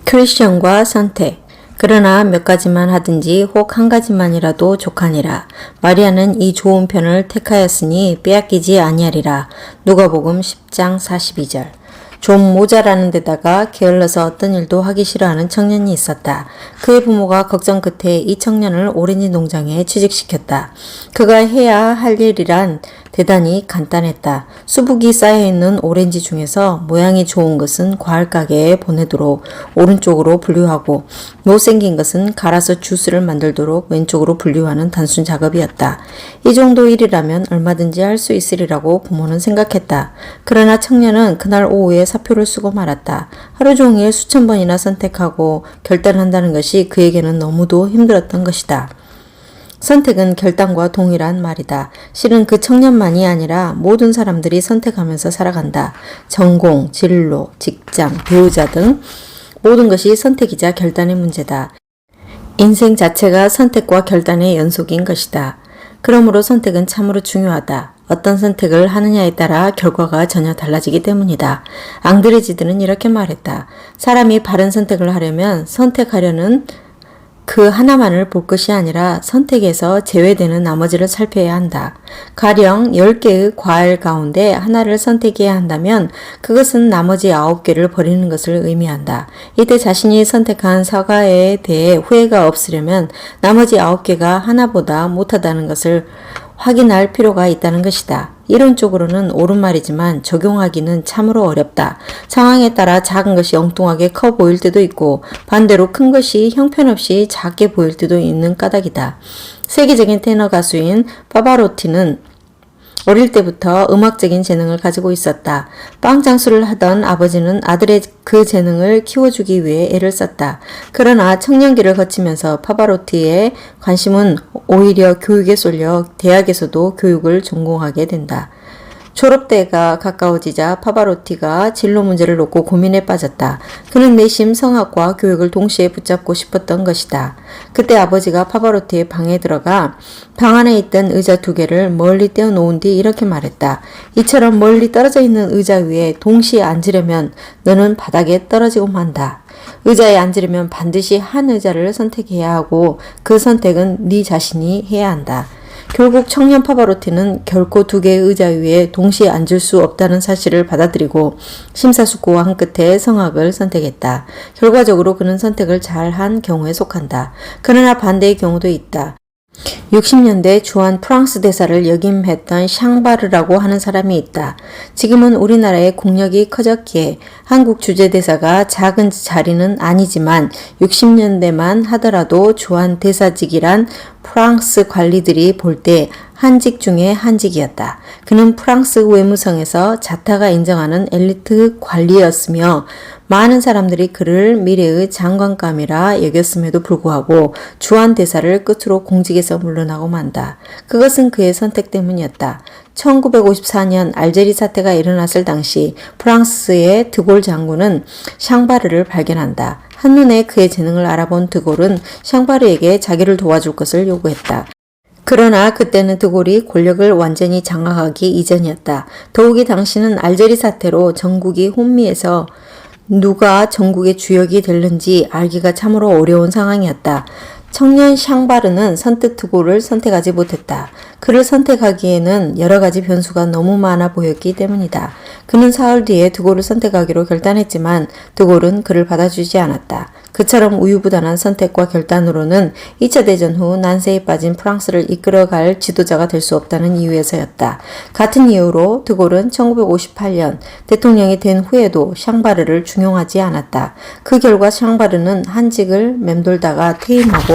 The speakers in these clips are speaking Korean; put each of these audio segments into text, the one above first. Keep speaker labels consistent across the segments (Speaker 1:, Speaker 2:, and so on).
Speaker 1: 크리스천과 선택. 그러나 몇 가지만 하든지 혹 한 가지만이라도 족하니라. 마리아는 이 좋은 편을 택하였으니 빼앗기지 아니하리라. 누가복음 10장 42절. 좀 모자라는 데다가 게을러서 어떤 일도 하기 싫어하는 청년이 있었다. 그의 부모가 걱정 끝에 이 청년을 오렌지 농장에 취직시켰다. 그가 해야 할 일이란 대단히 간단했다. 수북이 쌓여있는 오렌지 중에서 모양이 좋은 것은 과일 가게에 보내도록 오른쪽으로 분류하고 못생긴 것은 갈아서 주스를 만들도록 왼쪽으로 분류하는 단순 작업이었다. 이 정도 일이라면 얼마든지 할 수 있으리라고 부모는 생각했다. 그러나 청년은 그날 오후에 사표를 쓰고 말았다. 하루 종일 수천 번이나 선택하고 결단한다는 것이 그에게는 너무도 힘들었던 것이다. 선택은 결단과 동일한 말이다. 실은 그 청년만이 아니라 모든 사람들이 선택하면서 살아간다. 전공, 진로, 직장, 배우자 등 모든 것이 선택이자 결단의 문제다. 인생 자체가 선택과 결단의 연속인 것이다. 그러므로 선택은 참으로 중요하다. 어떤 선택을 하느냐에 따라 결과가 전혀 달라지기 때문이다. 앙드레지드는 이렇게 말했다. 사람이 바른 선택을 하려면 선택하려는 그 하나만을 볼 것이 아니라 선택에서 제외되는 나머지를 살펴야 한다. 가령 10개의 과일 가운데 하나를 선택해야 한다면 그것은 나머지 9개를 버리는 것을 의미한다. 이때 자신이 선택한 사과에 대해 후회가 없으려면 나머지 9개가 하나보다 못하다는 것을 확인할 필요가 있다는 것이다. 이론적으로는 옳은 말이지만 적용하기는 참으로 어렵다. 상황에 따라 작은 것이 엉뚱하게 커 보일 때도 있고 반대로 큰 것이 형편없이 작게 보일 때도 있는 까닭이다. 세계적인 테너 가수인 파바로티는 어릴 때부터 음악적인 재능을 가지고 있었다. 빵 장수를 하던 아버지는 아들의 그 재능을 키워주기 위해 애를 썼다. 그러나 청년기를 거치면서 파바로티의 관심은 오히려 교육에 쏠려 대학에서도 교육을 전공하게 된다. 졸업 때가 가까워지자 파바로티가 진로 문제를 놓고 고민에 빠졌다. 그는 내심 성악과 교육을 동시에 붙잡고 싶었던 것이다. 그때 아버지가 파바로티의 방에 들어가 방 안에 있던 의자 2개를 멀리 떼어놓은 뒤 이렇게 말했다. 이처럼 멀리 떨어져 있는 의자 위에 동시에 앉으려면 너는 바닥에 떨어지고 만다. 의자에 앉으려면 반드시 한 의자를 선택해야 하고 그 선택은 네 자신이 해야 한다. 결국 청년 파바로티는 결코 2개의 의자 위에 동시에 앉을 수 없다는 사실을 받아들이고 심사숙고한 끝에 성악을 선택했다. 결과적으로 그는 선택을 잘한 경우에 속한다. 그러나 반대의 경우도 있다. 60년대 주한 프랑스 대사를 역임했던 샹바르라고 하는 사람이 있다. 지금은 우리나라의 국력이 커졌기에 한국 주재대사가 작은 자리는 아니지만 60년대만 하더라도 주한 대사직이란 프랑스 관리들이 볼 때 한직 중에 한직이었다. 그는 프랑스 외무성에서 자타가 인정하는 엘리트 관리였으며 많은 사람들이 그를 미래의 장관감이라 여겼음에도 불구하고 주한 대사를 끝으로 공직에서 물러나고 만다. 그것은 그의 선택 때문이었다. 1954년 알제리 사태가 일어났을 당시 프랑스의 드골 장군은 샹바르를 발견한다. 한눈에 그의 재능을 알아본 드골은 샹바르에게 자기를 도와줄 것을 요구했다. 그러나 그때는 드골이 권력을 완전히 장악하기 이전이었다. 더욱이 당시는 알제리 사태로 전국이 혼미해서 누가 전국의 주역이 될는지 알기가 참으로 어려운 상황이었다. 청년 샹바르는 선뜻 드골을 선택하지 못했다. 그를 선택하기에는 여러 가지 변수가 너무 많아 보였기 때문이다. 그는 사흘 뒤에 드골을 선택하기로 결단했지만 드골은 그를 받아주지 않았다. 그처럼 우유부단한 선택과 결단으로는 2차 대전 후 난세에 빠진 프랑스를 이끌어갈 지도자가 될 수 없다는 이유에서였다. 같은 이유로 드골은 1958년 대통령이 된 후에도 샹바르를 중용하지 않았다. 그 결과 샹바르는 한직을 맴돌다가 퇴임하고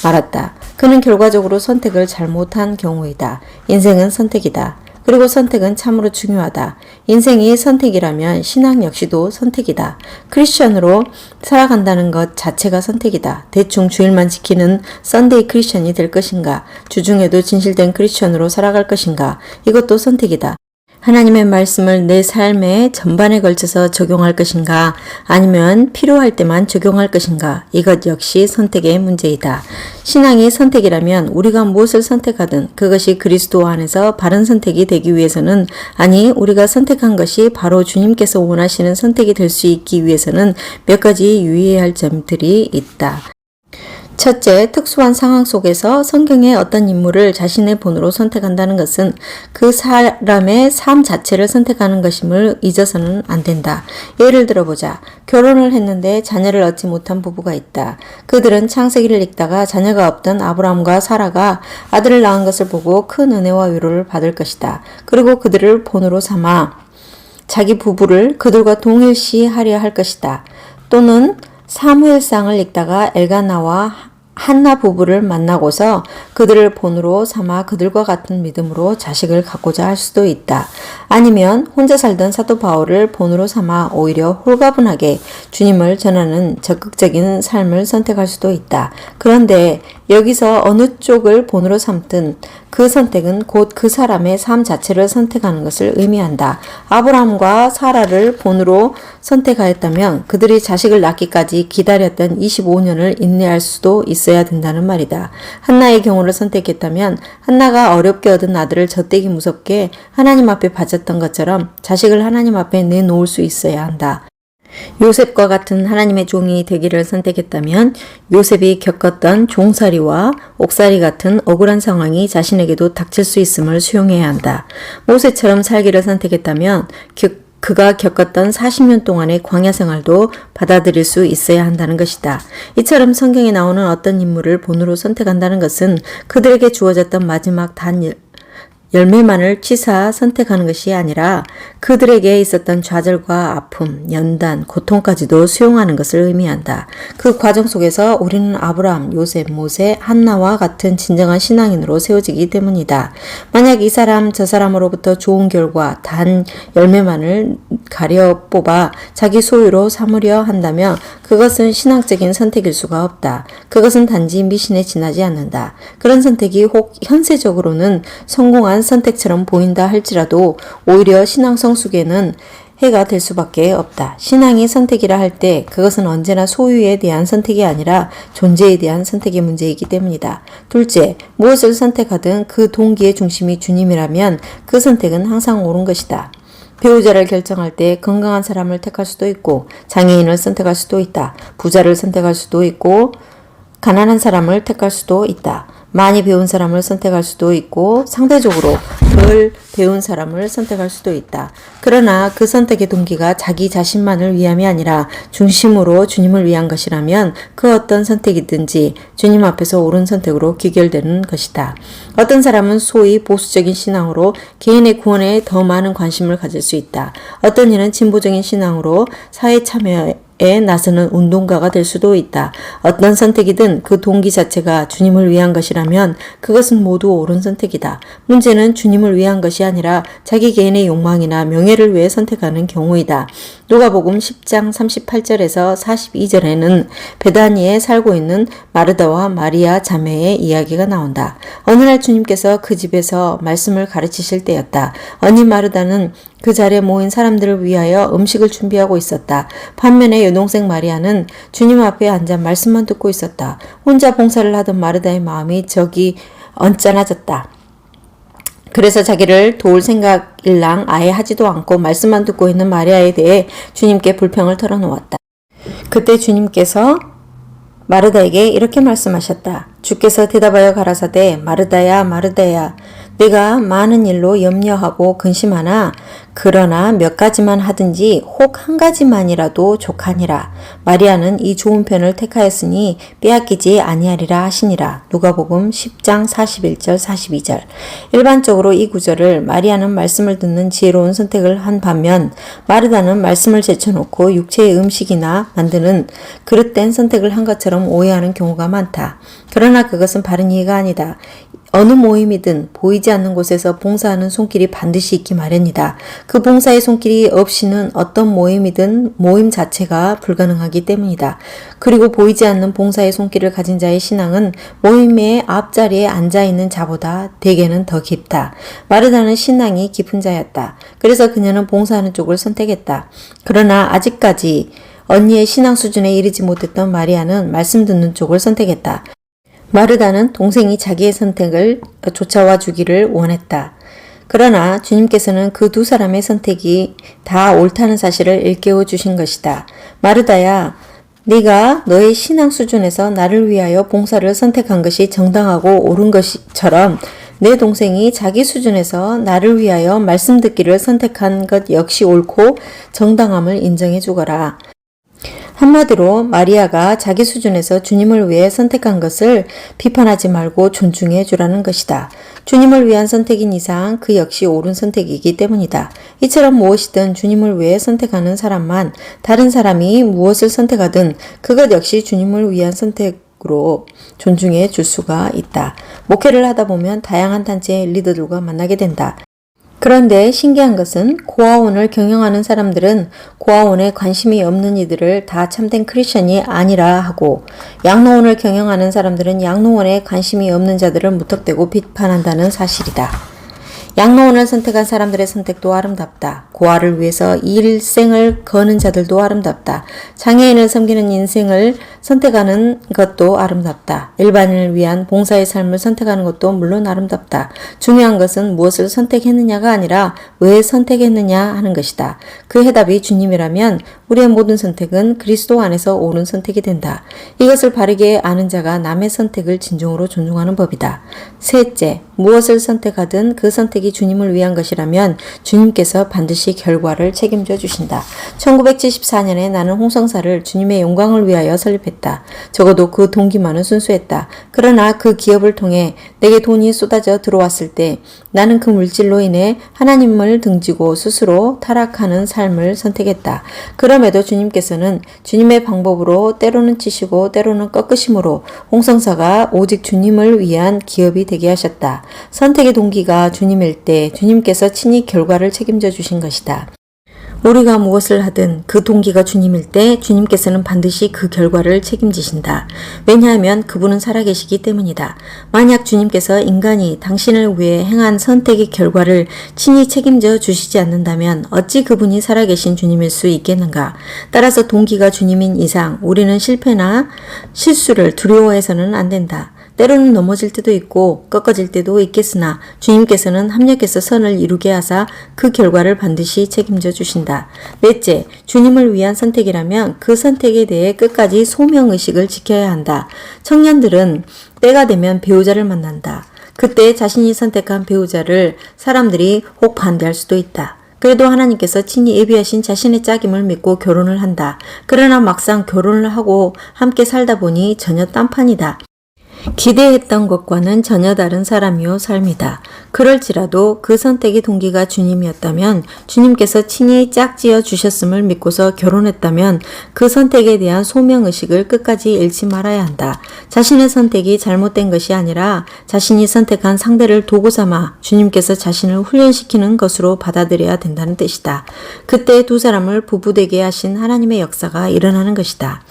Speaker 1: 말았다. 그는 결과적으로 선택을 잘못한 경우이다. 인생은 선택이다. 그리고 선택은 참으로 중요하다. 인생이 선택이라면 신앙 역시도 선택이다. 크리스천으로 살아간다는 것 자체가 선택이다. 대충 주일만 지키는 썬데이 크리스천이 될 것인가? 주중에도 진실된 크리스천으로 살아갈 것인가? 이것도 선택이다. 하나님의 말씀을 내 삶의 전반에 걸쳐서 적용할 것인가 아니면 필요할 때만 적용할 것인가 이것 역시 선택의 문제이다. 신앙이 선택이라면 우리가 무엇을 선택하든 그것이 그리스도 안에서 바른 선택이 되기 위해서는 아니 우리가 선택한 것이 바로 주님께서 원하시는 선택이 될 수 있기 위해서는 몇 가지 유의해야 할 점들이 있다. 첫째, 특수한 상황 속에서 성경의 어떤 인물을 자신의 본으로 선택한다는 것은 그 사람의 삶 자체를 선택하는 것임을 잊어서는 안 된다. 예를 들어보자. 결혼을 했는데 자녀를 얻지 못한 부부가 있다. 그들은 창세기를 읽다가 자녀가 없던 아브라함과 사라가 아들을 낳은 것을 보고 큰 은혜와 위로를 받을 것이다. 그리고 그들을 본으로 삼아 자기 부부를 그들과 동일시하려 할 것이다. 또는 사무엘상을 읽다가 엘가나와 한나 부부를 만나고서 그들을 본으로 삼아 그들과 같은 믿음으로 자식을 갖고자 할 수도 있다. 아니면 혼자 살던 사도 바울을 본으로 삼아 오히려 홀가분하게 주님을 전하는 적극적인 삶을 선택할 수도 있다. 그런데 여기서 어느 쪽을 본으로 삼든 그 선택은 곧 그 사람의 삶 자체를 선택하는 것을 의미한다. 아브라함과 사라를 본으로 선택하였다면 그들이 자식을 낳기까지 기다렸던 25년을 인내할 수도 있어야 된다는 말이다. 한나의 경우를 선택했다면 한나가 어렵게 얻은 아들을 젖대기 무섭게 하나님 앞에 바쳤던 것처럼 자식을 하나님 앞에 내놓을 수 있어야 한다. 요셉과 같은 하나님의 종이 되기를 선택했다면 요셉이 겪었던 종살이와 옥살이 같은 억울한 상황이 자신에게도 닥칠 수 있음을 수용해야 한다. 모세처럼 살기를 선택했다면 그가 겪었던 40년 동안의 광야 생활도 받아들일 수 있어야 한다는 것이다. 이처럼 성경에 나오는 어떤 인물을 본으로 선택한다는 것은 그들에게 주어졌던 마지막 단 열매만을 치사 선택하는 것이 아니라 그들에게 있었던 좌절과 아픔, 연단, 고통까지도 수용하는 것을 의미한다. 그 과정 속에서 우리는 아브라함, 요셉, 모세, 한나와 같은 진정한 신앙인으로 세워지기 때문이다. 만약 이 사람 저 사람으로부터 좋은 결과, 단 열매만을 가려 뽑아 자기 소유로 삼으려 한다면 그것은 신앙적인 선택일 수가 없다. 그것은 단지 미신에 지나지 않는다. 그런 선택이 혹 현세적으로는 성공한 선택처럼 보인다 할지라도 오히려 신앙 성숙에는 해가 될 수밖에 없다. 신앙이 선택이라 할 때 그것은 언제나 소유에 대한 선택이 아니라 존재에 대한 선택의 문제이기 때문이다. 둘째, 무엇을 선택하든 그 동기의 중심이 주님이라면 그 선택은 항상 옳은 것이다. 배우자를 결정할 때 건강한 사람을 택할 수도 있고 장애인을 선택할 수도 있다. 부자를 선택할 수도 있고 가난한 사람을 택할 수도 있다. 많이 배운 사람을 선택할 수도 있고 상대적으로 덜 배운 사람을 선택할 수도 있다. 그러나 그 선택의 동기가 자기 자신만을 위함이 아니라 중심으로 주님을 위한 것이라면 그 어떤 선택이든지 주님 앞에서 옳은 선택으로 귀결되는 것이다. 어떤 사람은 소위 보수적인 신앙으로 개인의 구원에 더 많은 관심을 가질 수 있다. 어떤 이는 진보적인 신앙으로 사회 참여에 나서는 운동가가 될 수도 있다. 어떤 선택이든 그 동기 자체가 주님을 위한 것이라면 그것은 모두 옳은 선택이다. 문제는 주님을 위한 것이 아니라 자기 개인의 욕망이나 명예를 위해 선택하는 경우이다. 누가복음 10장 38절에서 42절에는 베다니에 살고 있는 마르다와 마리아 자매의 이야기가 나온다. 어느 날 주님께서 그 집에서 말씀을 가르치실 때였다. 언니 마르다는 그 자리에 모인 사람들을 위하여 음식을 준비하고 있었다. 반면에 여동생 마리아는 주님 앞에 앉아 말씀만 듣고 있었다. 혼자 봉사를 하던 마르다의 마음이 저기 언짢아졌다. 그래서 자기를 도울 생각일랑 아예 하지도 않고 말씀만 듣고 있는 마리아에 대해 주님께 불평을 털어놓았다. 그때 주님께서 마르다에게 이렇게 말씀하셨다. 주께서 대답하여 가라사대 마르다야 마르다야 내가 많은 일로 염려하고 근심하나 그러나 몇 가지만 하든지 혹 한 가지만이라도 족하니라. 마리아는 이 좋은 편을 택하였으니 빼앗기지 아니하리라 하시니라. 누가복음 10장 41절 42절. 일반적으로 이 구절을 마리아는 말씀을 듣는 지혜로운 선택을 한 반면 마르다는 말씀을 제쳐놓고 육체의 음식이나 만드는 그릇된 선택을 한 것처럼 오해하는 경우가 많다. 그러나 그것은 바른 이해가 아니다. 어느 모임이든 보이지 않는 곳에서 봉사하는 손길이 반드시 있기 마련이다. 그 봉사의 손길이 없이는 어떤 모임이든 모임 자체가 불가능하기 때문이다. 그리고 보이지 않는 봉사의 손길을 가진 자의 신앙은 모임의 앞자리에 앉아있는 자보다 대개는 더 깊다. 마르다는 신앙이 깊은 자였다. 그래서 그녀는 봉사하는 쪽을 선택했다. 그러나 아직까지 언니의 신앙 수준에 이르지 못했던 마리아는 말씀 듣는 쪽을 선택했다. 마르다는 동생이 자기의 선택을 쫓아와 주기를 원했다. 그러나 주님께서는 그 두 사람의 선택이 다 옳다는 사실을 일깨워 주신 것이다. 마르다야, 네가 너의 신앙 수준에서 나를 위하여 봉사를 선택한 것이 정당하고 옳은 것처럼 내 동생이 자기 수준에서 나를 위하여 말씀 듣기를 선택한 것 역시 옳고 정당함을 인정해 주거라. 한마디로 마리아가 자기 수준에서 주님을 위해 선택한 것을 비판하지 말고 존중해 주라는 것이다. 주님을 위한 선택인 이상 그 역시 옳은 선택이기 때문이다. 이처럼 무엇이든 주님을 위해 선택하는 사람만 다른 사람이 무엇을 선택하든 그것 역시 주님을 위한 선택으로 존중해 줄 수가 있다. 목회를 하다 보면 다양한 단체의 리더들과 만나게 된다. 그런데 신기한 것은 고아원을 경영하는 사람들은 고아원에 관심이 없는 이들을 다 참된 크리스천이 아니라 하고 양로원을 경영하는 사람들은 양로원에 관심이 없는 자들을 무턱대고 비판한다는 사실이다. 양로원을 선택한 사람들의 선택도 아름답다. 고아를 위해서 일생을 거는 자들도 아름답다. 장애인을 섬기는 인생을 선택하는 것도 아름답다. 일반인을 위한 봉사의 삶을 선택하는 것도 물론 아름답다. 중요한 것은 무엇을 선택했느냐가 아니라 왜 선택했느냐 하는 것이다. 그 해답이 주님이라면 우리의 모든 선택은 그리스도 안에서 옳은 선택이 된다. 이것을 바르게 아는 자가 남의 선택을 진정으로 존중하는 법이다. 셋째, 무엇을 선택하든 그 선택이 주님을 위한 것이라면 주님께서 반드시 결과를 책임져 주신다. 1974년에 나는 홍성사를 주님의 영광을 위하여 설립했다. 적어도 그 동기만은 순수했다. 그러나 그 기업을 통해 내게 돈이 쏟아져 들어왔을 때 나는 그 물질로 인해 하나님을 등지고 스스로 타락하는 삶을 선택했다. 그럼에도 주님께서는 주님의 방법으로 때로는 치시고 때로는 꺾으심으로 홍성사가 오직 주님을 위한 기업이 되게 하셨다. 선택의 동기가 주님일 때 주님께서 친히 결과를 책임져 주신 것이다. 우리가 무엇을 하든 그 동기가 주님일 때 주님께서는 반드시 그 결과를 책임지신다. 왜냐하면 그분은 살아계시기 때문이다. 만약 주님께서 인간이 당신을 위해 행한 선택의 결과를 친히 책임져 주시지 않는다면 어찌 그분이 살아계신 주님일 수 있겠는가? 따라서 동기가 주님인 이상 우리는 실패나 실수를 두려워해서는 안 된다. 때로는 넘어질 때도 있고 꺾어질 때도 있겠으나 주님께서는 합력해서 선을 이루게 하사 그 결과를 반드시 책임져 주신다. 넷째, 주님을 위한 선택이라면 그 선택에 대해 끝까지 소명의식을 지켜야 한다. 청년들은 때가 되면 배우자를 만난다. 그때 자신이 선택한 배우자를 사람들이 혹 반대할 수도 있다. 그래도 하나님께서 친히 예비하신 자신의 짝임을 믿고 결혼을 한다. 그러나 막상 결혼을 하고 함께 살다 보니 전혀 딴판이다. 기대했던 것과는 전혀 다른 사람이요 삶이다. 그럴지라도 그 선택의 동기가 주님이었다면 주님께서 친히 짝지어 주셨음을 믿고서 결혼했다면 그 선택에 대한 소명의식을 끝까지 잃지 말아야 한다. 자신의 선택이 잘못된 것이 아니라 자신이 선택한 상대를 도구 삼아 주님께서 자신을 훈련시키는 것으로 받아들여야 된다는 뜻이다. 그때 두 사람을 부부되게 하신 하나님의 역사가 일어나는 것이다.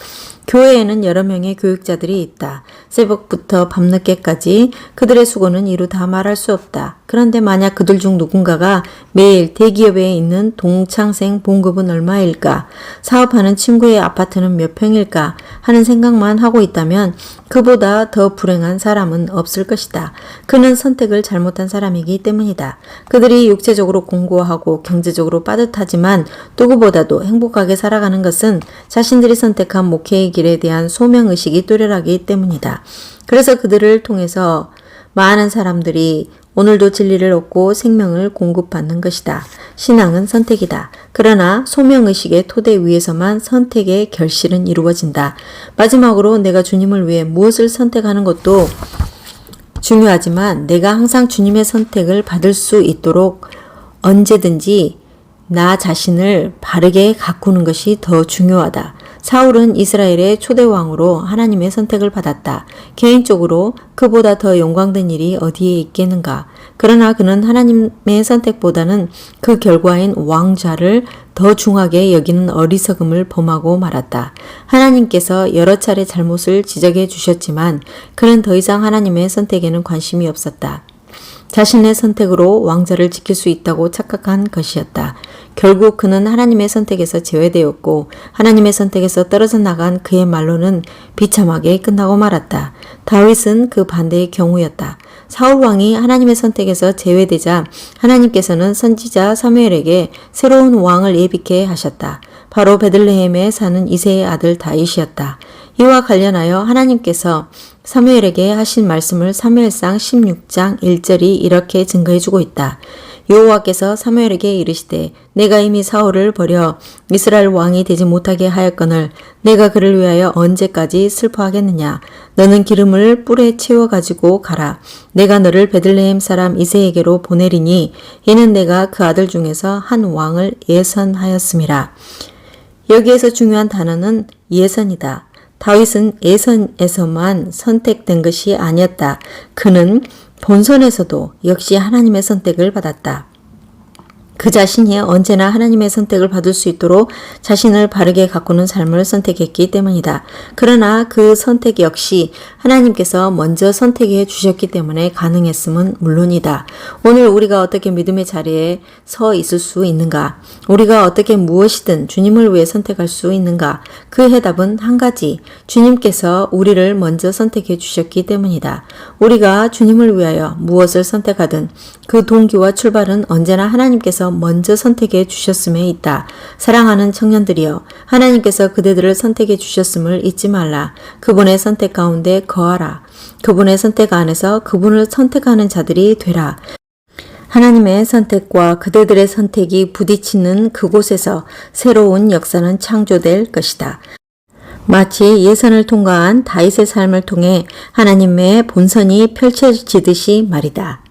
Speaker 1: 교회에는 여러 명의 교육자들이 있다. 새벽부터 밤늦게까지 그들의 수고는 이루 다 말할 수 없다. 그런데 만약 그들 중 누군가가 매일 대기업에 있는 동창생 봉급은 얼마일까? 사업하는 친구의 아파트는 몇 평일까? 하는 생각만 하고 있다면 그보다 더 불행한 사람은 없을 것이다. 그는 선택을 잘못한 사람이기 때문이다. 그들이 육체적으로 공고하고 경제적으로 빠듯하지만 누구보다도 행복하게 살아가는 것은 자신들이 선택한 목회의 길에 대한 소명의식이 뚜렷하기 때문이다. 그래서 그들을 통해서 많은 사람들이 오늘도 진리를 얻고 생명을 공급받는 것이다. 신앙은 선택이다. 그러나 소명의식의 토대 위에서만 선택의 결실은 이루어진다. 마지막으로 내가 주님을 위해 무엇을 선택하는 것도 중요하지만 내가 항상 주님의 선택을 받을 수 있도록 언제든지 나 자신을 바르게 가꾸는 것이 더 중요하다. 사울은 이스라엘의 초대 왕으로 하나님의 선택을 받았다. 개인적으로 그보다 더 영광된 일이 어디에 있겠는가. 그러나 그는 하나님의 선택보다는 그 결과인 왕좌를 더 중하게 여기는 어리석음을 범하고 말았다. 하나님께서 여러 차례 잘못을 지적해 주셨지만 그는 더 이상 하나님의 선택에는 관심이 없었다. 자신의 선택으로 왕좌를 지킬 수 있다고 착각한 것이었다. 결국 그는 하나님의 선택에서 제외되었고 하나님의 선택에서 떨어져 나간 그의 말로는 비참하게 끝나고 말았다. 다윗은 그 반대의 경우였다. 사울 왕이 하나님의 선택에서 제외되자 하나님께서는 선지자 사무엘에게 새로운 왕을 예비케 하셨다. 바로 베들레헴에 사는 이새의 아들 다윗이었다. 이와 관련하여 하나님께서 사무엘에게 하신 말씀을 사무엘상 16장 1절이 이렇게 증거해주고 있다. 여호와께서 사무엘에게 이르시되 내가 이미 사울을 버려 이스라엘 왕이 되지 못하게 하였거늘 내가 그를 위하여 언제까지 슬퍼하겠느냐. 너는 기름을 뿔에 채워 가지고 가라. 내가 너를 베들레헴 사람 이새에게로 보내리니 이는 내가 그 아들 중에서 한 왕을 예선하였음이라. 여기에서 중요한 단어는 예선이다. 다윗은 예선에서만 선택된 것이 아니었다. 그는 본선에서도 역시 하나님의 선택을 받았다. 그 자신이 언제나 하나님의 선택을 받을 수 있도록 자신을 바르게 가꾸는 삶을 선택했기 때문이다. 그러나 그 선택 역시 하나님께서 먼저 선택해 주셨기 때문에 가능했음은 물론이다. 오늘 우리가 어떻게 믿음의 자리에 서 있을 수 있는가? 우리가 어떻게 무엇이든 주님을 위해 선택할 수 있는가? 그 해답은 한 가지. 주님께서 우리를 먼저 선택해 주셨기 때문이다. 우리가 주님을 위하여 무엇을 선택하든 그 동기와 출발은 언제나 하나님께서 먼저 선택해 주셨음에 있다. 사랑하는 청년들이여, 하나님께서 그대들을 선택해 주셨음을 잊지 말라. 그분의 선택 가운데 거하라. 그분의 선택 안에서 그분을 선택하는 자들이 되라. 하나님의 선택과 그대들의 선택이 부딪히는 그곳에서 새로운 역사는 창조될 것이다. 마치 예선을 통과한 다윗의 삶을 통해 하나님의 본선이 펼쳐지듯이 말이다.